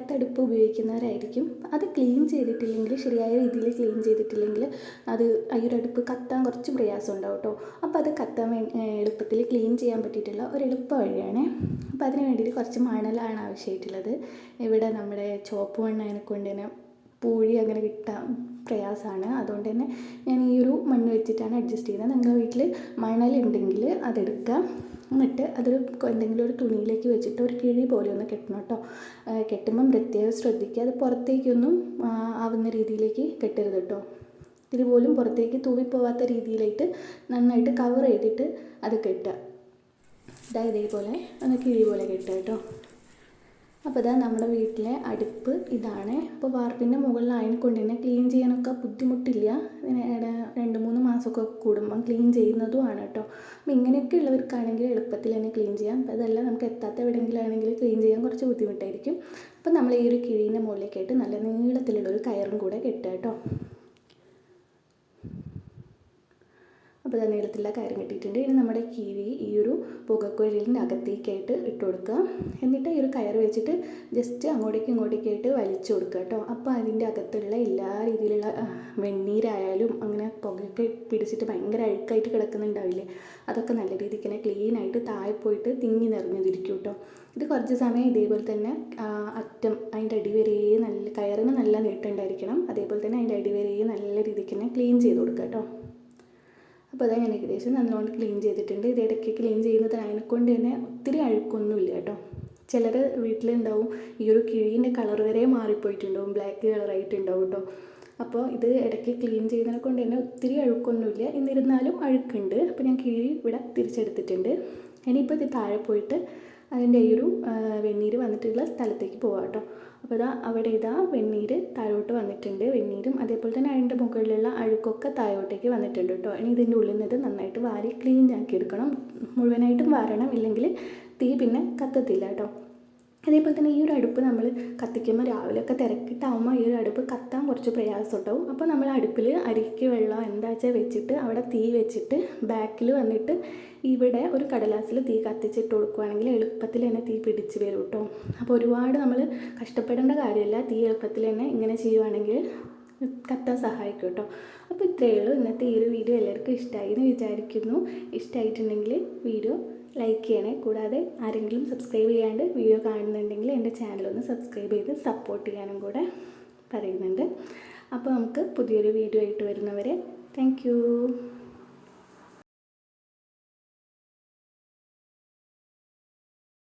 Gas അടുപ്പ് ഉപയോഗിക്കുന്നവരായിരിക്കും അത് clean ചെയ്തിട്ടില്ലെങ്കിൽ, ശരിയായ രീതിയിൽ ക്ലീൻ ചെയ്തിട്ടില്ലെങ്കിൽ അത് ഈ ഒരു അടുപ്പ് കത്താൻ കുറച്ച് പ്രയാസം ഉണ്ടാവും കേട്ടോ. അപ്പോൾ അത് കത്താൻ എളുപ്പത്തിൽ ക്ലീൻ ചെയ്യാൻ പറ്റിയിട്ടുള്ള ഒരു എളുപ്പ വഴിയാണ്. അപ്പോൾ അതിന് വേണ്ടിയിട്ട് കുറച്ച് മണലാണ് ആവശ്യമായിട്ടുള്ളത്. ഇവിടെ നമ്മുടെ ചുവപ്പ് മണ്ണതിനെ കൊണ്ട് തന്നെ പൂഴി അങ്ങനെ കിട്ടാൻ പ്രയാസമാണ്. അതുകൊണ്ട് തന്നെ ഞാൻ ഈ ഒരു മണ്ണ് വെച്ചിട്ടാണ് അഡ്ജസ്റ്റ് ചെയ്യുന്നത്. നിങ്ങളുടെ വീട്ടിൽ മണലുണ്ടെങ്കിൽ അതെടുക്കുക. എന്നിട്ട് അതൊരു എന്തെങ്കിലും ഒരു തുണിയിലേക്ക് വെച്ചിട്ട് ഒരു കിഴി പോലെ ഒന്ന് കെട്ടണം കേട്ടോ. കെട്ടുമ്പം പ്രത്യേകം ശ്രദ്ധിക്കുക, അത് പുറത്തേക്കൊന്നും ആവുന്ന രീതിയിലേക്ക് കെട്ടരുത് കേട്ടോ. ഇത്തിരി പോലും പുറത്തേക്ക് തൂവിപ്പോവാത്ത രീതിയിലായിട്ട് നന്നായിട്ട് കവർ ചെയ്തിട്ട് അത് കെട്ടുക. ഇതേപോലെ ഒന്ന് കിഴി പോലെ കെട്ടുക കേട്ടോ. അപ്പോൾ ഇതാ നമ്മുടെ വീട്ടിലെ അടുപ്പ് ഇതാണ്. അപ്പോൾ വാർപ്പിൻ്റെ മുകളിലായതിനെ കൊണ്ട് തന്നെ ക്ലീൻ ചെയ്യാനൊക്കെ ബുദ്ധിമുട്ടില്ല. 2-3 മാസമൊക്കെ കൂടുമ്പം ക്ലീൻ ചെയ്യുന്നതുമാണ് കേട്ടോ. അപ്പോൾ ഇങ്ങനെയൊക്കെ ഉള്ളവർക്കാണെങ്കിൽ എളുപ്പത്തിൽ തന്നെ ക്ലീൻ ചെയ്യാം. അപ്പോൾ അതല്ല നമുക്ക് എത്താത്ത എവിടെയെങ്കിലും ആണെങ്കിൽ ക്ലീൻ ചെയ്യാൻ കുറച്ച് ബുദ്ധിമുട്ടായിരിക്കും. അപ്പോൾ നമ്മൾ ഈ ഒരു കിഴീൻ്റെ മുകളിലേക്കായിട്ട് നല്ല നീളത്തിലുള്ളൊരു കയറും കൂടെ കെട്ടുക കേട്ടോ. അപ്പോൾ അത് നീളത്തിലുള്ള കയറും കെട്ടിയിട്ടുണ്ട്. ഇനി നമ്മുടെ കിഴി ഈ ഒരു പുകക്കുഴലിൻ്റെ അകത്തേക്കായിട്ട് ഇട്ട് കൊടുക്കുക. എന്നിട്ട് ഈ ഒരു കയറ് വെച്ചിട്ട് ജസ്റ്റ് അങ്ങോട്ടേക്ക് ഇങ്ങോട്ടേക്കായിട്ട് വലിച്ചു കൊടുക്കുക കേട്ടോ. അപ്പോൾ അതിൻ്റെ അകത്തുള്ള എല്ലാ രീതിയിലുള്ള വെണ്ണീരായാലും അങ്ങനെ പുകയൊക്കെ പിടിച്ചിട്ട് ഭയങ്കര അഴുക്കായിട്ട് കിടക്കുന്നുണ്ടാവില്ലേ, അതൊക്കെ നല്ല രീതിക്ക് തന്നെ ക്ലീനായിട്ട് താഴെ പോയിട്ട് തിങ്ങി നിറഞ്ഞതിരിക്കും കേട്ടോ. ഇത് കുറച്ച് സമയം ഇതേപോലെ തന്നെ അറ്റം അതിൻ്റെ അടി വരെ നല്ല കയറിന് നല്ല നീട്ടുണ്ടായിരിക്കണം. അതേപോലെ തന്നെ അതിൻ്റെ അടി വരെ നല്ല രീതിക്ക് തന്നെ ക്ലീൻ ചെയ്ത് കൊടുക്കുക കേട്ടോ. അപ്പോൾ അതാ ഞാൻ ഏകദേശം നല്ലോണം ക്ലീൻ ചെയ്തിട്ടുണ്ട്. ഇത് ഇടയ്ക്ക് ക്ലീൻ ചെയ്യുന്നത് അതിനെക്കൊണ്ട് തന്നെ ഒത്തിരി അഴുക്കൊന്നുമില്ല കേട്ടോ. ചിലർ വീട്ടിലുണ്ടാവും ഈ ഒരു കിഴീൻ്റെ കളർ വരെ മാറിപ്പോയിട്ടുണ്ടാവും, ബ്ലാക്ക് കളറായിട്ടുണ്ടാവും കേട്ടോ. അപ്പോൾ ഇത് ഇടയ്ക്ക് ക്ലീൻ ചെയ്യുന്നതിനെ കൊണ്ട് തന്നെ ഒത്തിരി അഴുക്കൊന്നുമില്ല, എന്നിരുന്നാലും അഴുക്കുണ്ട്. അപ്പോൾ ഞാൻ കിഴി ഇവിടെ തിരിച്ചെടുത്തിട്ടുണ്ട്. ഇനിയിപ്പോൾ ഇത് താഴെ പോയിട്ട് അതിൻ്റെ ഈ ഒരു വെണ്ണീര് വന്നിട്ടുള്ള സ്ഥലത്തേക്ക് പോവാം കേട്ടോ. അപ്പോൾ അവിടെ വെണ്ണീര് താഴോട്ട് വന്നിട്ടുണ്ട്. വെണ്ണീരും അതേപോലെ തന്നെ അതിൻ്റെ മുകളിലുള്ള അഴുക്കൊക്കെ താഴോട്ടേക്ക് വന്നിട്ടുണ്ട് കേട്ടോ. ഇനി ഇതിൻ്റെ ഉള്ളിൽ നിന്ന് നന്നായിട്ട് വാരി ക്ലീൻ ആക്കി എടുക്കണം. മുഴുവനായിട്ടും വാരണം, ഇല്ലെങ്കിൽ തീ പിന്നെ കത്തത്തില്ല കേട്ടോ. അതേപോലെ തന്നെ ഈ ഒരു അടുപ്പ് നമ്മൾ കത്തിക്കുമ്പോൾ രാവിലെയൊക്കെ തിരക്കിട്ടാവുമ്പോൾ ഈ ഒരു അടുപ്പ് കത്താൻ കുറച്ച് പ്രയാസം ഉണ്ടാവും. അപ്പോൾ നമ്മൾ അടുപ്പിൽ അരിക്ക് വെള്ളം എന്താ വെച്ചാൽ വെച്ചിട്ട് അവിടെ തീ വെച്ചിട്ട് ബാക്കിൽ വന്നിട്ട് ഇവിടെ ഒരു കടലാസിൽ തീ കത്തിച്ചിട്ട് കൊടുക്കുകയാണെങ്കിൽ എളുപ്പത്തിൽ തന്നെ തീ പിടിച്ച് വരും കേട്ടോ. അപ്പോൾ ഒരുപാട് നമ്മൾ കഷ്ടപ്പെടേണ്ട കാര്യമില്ല. തീ എളുപ്പത്തിൽ തന്നെ ഇങ്ങനെ ചെയ്യുവാണെങ്കിൽ കത്താൻ സഹായിക്കും കേട്ടോ. അപ്പോൾ ഇത്രയേ ഉള്ളൂ ഇന്നത്തെ ഈ ഒരു വീഡിയോ. എല്ലാവർക്കും ഇഷ്ടമായി എന്ന് വിചാരിക്കുന്നു. ഇഷ്ടമായിട്ടുണ്ടെങ്കിൽ വീഡിയോ ലൈക്ക് ചെയ്യണേ. കൂടാതെ ആരെങ്കിലും സബ്സ്ക്രൈബ് ചെയ്യാണ്ട് വീഡിയോ കാണുന്നുണ്ടെങ്കിൽ എൻ്റെ ചാനലൊന്ന് സബ്സ്ക്രൈബ് ചെയ്ത് സപ്പോർട്ട് ചെയ്യാനും കൂടെ പറയുന്നുണ്ട്. അപ്പോൾ നമുക്ക് പുതിയൊരു വീഡിയോ ആയിട്ട് വരുന്നവരെ താങ്ക് യു.